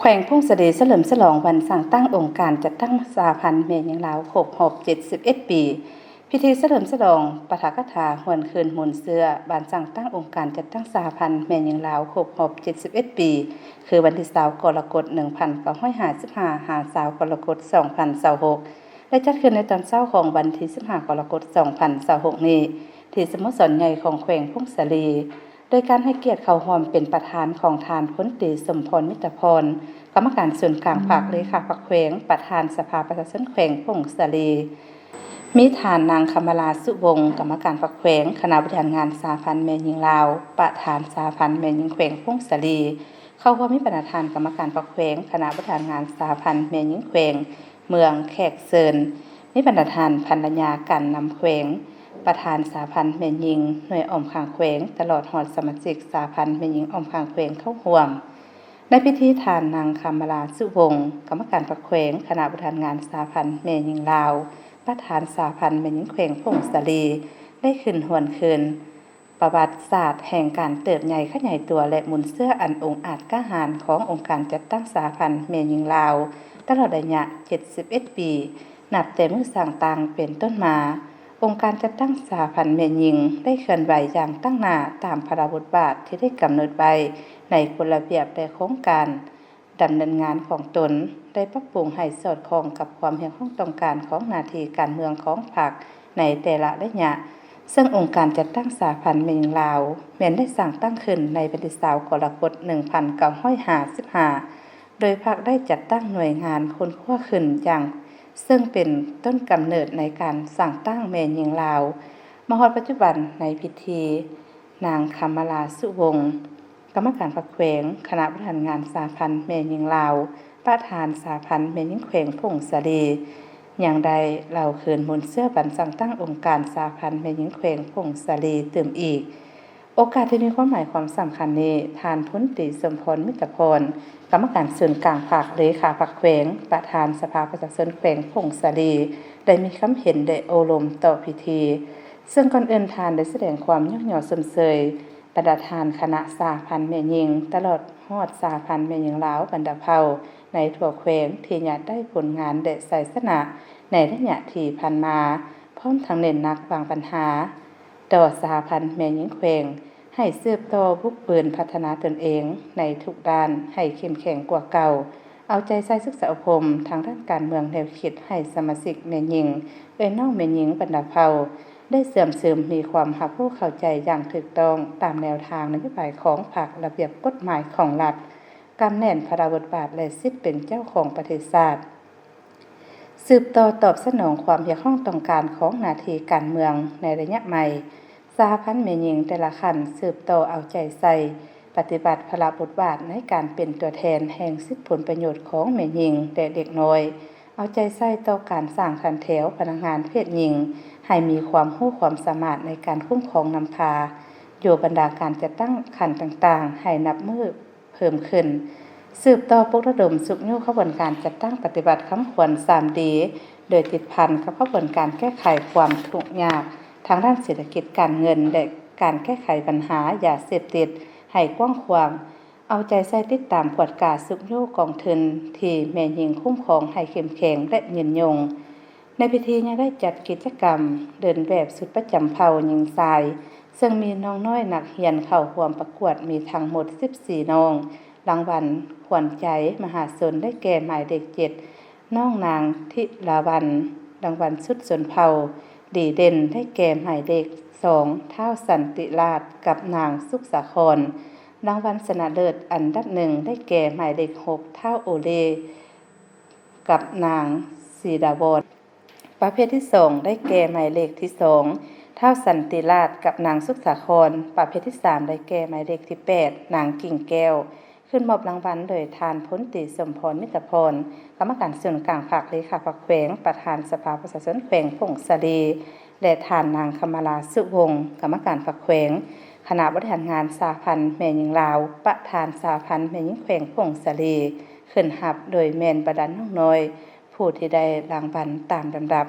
วงพุ่งเสด็จเฉลิมฉลองวันสั่งตั้งองค์การจัดตั้งสหพันธ์เมยิงลาวครบรอบ71 ปีพิธีเฉลิมฉลองปาฐกถาหวนคืนหมุนเสื้อบานสั่งตั้งองค์การจัดตั้งสหพันธ์เมยิงลาวครบรอบ71 ปีคือวันที่20กรกฎาคม1955หา20กรกฎาคม2026ได้จัดขึ้นในตอนเช้าของวันที่15กรกฎาคม2026นี้ที่สโมสรใหญ่ของแขวงพุ่งสลีโดยการให้เกียรติเขาหอมเป็นประธานของทานพ้นตรีสมพรมิตรพรกรรมการส่วนกลางภาคเลขาภาคแขวงประธานสภาประชาชนแขวงพุ่งสลีมีฐานนางคำราสุวงศ์กรรมการภาคแขวงคณะบริหารงานสหพันธ์แม่หญิงลาวประธานสหพันธ์แม่หญิงแขวงพุ่งสลีเข้าร่วมมีประธานกรรมการภาคแขวงคณะบริหารงานสหพันธ์แม่หญิงแขวงเมืองแขกเซินมีประธานภรรยากันนำแขวงประธานสหพันธ์แม่หญิงหน่วยอ้อมข้างแขวงตลอดหอดสมาชิกสหพันธ์แม่หญิงอ้อมข้างแขวงเข้าร่วมในพิธีทานนางคำราสุวงศ์กรรมการภาคแขวงคณะบริหารงานสหพันธ์แม่หญิงลาวประธานสหพันธ์แม่หญิงแขวงพงศลีได้ขึ้นหวนคืนประวัติศาสตร์แห่งการเติบใหญ่ขยายตัวและหมุนเสื้ออันองอาจกล้าหาญขององค์การจัดตั้งสหพันธ์แม่หญิงลาวตลอดระยะ71 ปีนับแต่เมื่อสร้างต่างเป็นต้นมาองค์การจัดตั้งสหพันธ์แม่หญิงได้เคลื่อนไหวอย่างตั้งหน้าตามพระบทบาทที่ได้กำหนดไว้ในกฎระเบียบและโครงการดำเนินงานของตนได้ปรับปรุงให้สอดคล้องกับความเห็นของต้องการของหน้าที่การเมืองของพรรคในแต่ละระยะซึ่งองค์การจัดตั้งสหพันธ์แม่หญิงลาวแม้นได้สร้างตั้งขึ้นในวันที่20กรกฎาคม1955โดยพรรคได้จัดตั้งหน่วยงานค้นคว้าขึ้นอย่างซึ่งเป็นต้นกำเนิดในการสร้างตั้งแม่หญิงลาวมาฮอดปัจจุบันในพิธีนางคำราสุวงศ์กรรมการภาคแขวงคณะบริหารงานสหพันธ์แม่หญิงลาวประธานสหพันธ์แม่หญิงแขวงพงศลีอย่างใดเราคืนหมุนเสื้อบันสั่งตั้งองค์การสหพันธ์แม่หญิงแขวงพงศลีตื่มอีกโอกาสที่มีความหมายความสำคัญนี้ทานพ้นตรีสมพรมิตรพรกรรมการส่วนกลางภาคเลขาภาคแขวงประธานสภาประชาชนแขวงพงศลีได้มีคำเห็นได้โอลมต่อพิธีซึ่งก่อนอื่นทานได้แสดงความยกย่อสมเสยประธานคณะสหพันธ์แม่หญิงตลอดฮอดสหพันธ์แม่หญิงลาวบรรดาเผ่าในทั่วแขวงที่ญาติได้ผลงานและไสสนะในระยะที่ผ่านมาพร้อมทั้งเน้นหนักวางปัญหาต่อสหพันธ์แม่หญิงแขวงให้สืบต่อบุกเบิกพัฒนาตนเองในทุกด้านให้เข้มแข็งกว่าเก่าเอาใจใส่ศึกษาอบรมทางด้านการเมืองแนวคิดให้สมาชิกแม่หญิงน้องแม่หญิงบรรดาเผ่าได้เสื่อมซึมมีความรับรู้เข้าใจอย่างถูกต้องตามแนวทางนโยบายของพรรคระเบียบกฎหมายของรัฐกำแน่นพระบทบาทและสิทธิเป็นเจ้าของประเทศชาติสืบต่อตอบสนองความอยากร้องต้องการของหน้าที่การเมืองในระยะใหม่สหพันธ์แม่หญิงแต่ละขั้นสืบต่อเอาใจใส่ปฏิบัติพระบทบาทในการเป็นตัวแทนแห่งสิทธิผลประโยชน์ของแม่หญิงและเด็กน้อยเอาใจใส่ต่อการสร้างทันแถวพนักงานเพศหญิงให้มีความรู้ความสามารถในการคุ้มครองนำพาโยบรรดาการจัดตั้งขั้นต่างๆให้นับมือเพิ่มขึ้นสืบต่อปลุกระดมสุขยุขบวนการจัดตั้งปฏิบัติคำขวัญ 3D โดยติดพันกับขบวนการแก้ไขความทุกข์ยากทางด้านเศรษฐกิจการเงินและการแก้ไขปัญหายาเสพติดให้กว้างขวางเอาใจใส่ติดตามกวดกาสุขยุกองทุนที่แม่หญิงคุ้มครองให้เข้มแข็งและยืนยงในพิธียังได้จัดกิจกรรมเดินแบบสุดประจำเผ่าหญิงชายซึ่งมีน้องน้อยนักเรียนเข้าร่วมประกวดมีทั้งหมด14น้องรางวัลขวัญใจมหาชนได้แก่หมายเลข7น้องนางทิลาวันรางวัลสุดชนเผ่าดีเด่นได้แก่หมายเลข2ท้าวสันติราชกับนางสุขสาครรางวัลชนะเลิศอันดับ1ได้แก่หมายเลข6ท้าวโอเลกับนางสีดาวรประเภทที่2ได้แก่หมายเลขที่2ท้าวสันติราชกับนางสุขสาครประเภทที่3ได้แก่หมายเลขที่8นางกิ่งแก้วขึ้นมอบรางวัลโดยทานพ้นตรีสมพรมิตรพรกรรมการส่วนกลางภาคเลขาภาคแขวงประธานสภาประชาชนแขวงพงศลีและทานนางคำราสุวงศ์กรรมการภาคแขวงคณะบริหารงานสหพันธ์แม่หญิงลาวประธานสหพันธ์แม่หญิงแขวงพงศลีขึ้นรับโดยแม่นบดันน้องน้อยผู้ที่ได้รางวัลตามลำดับ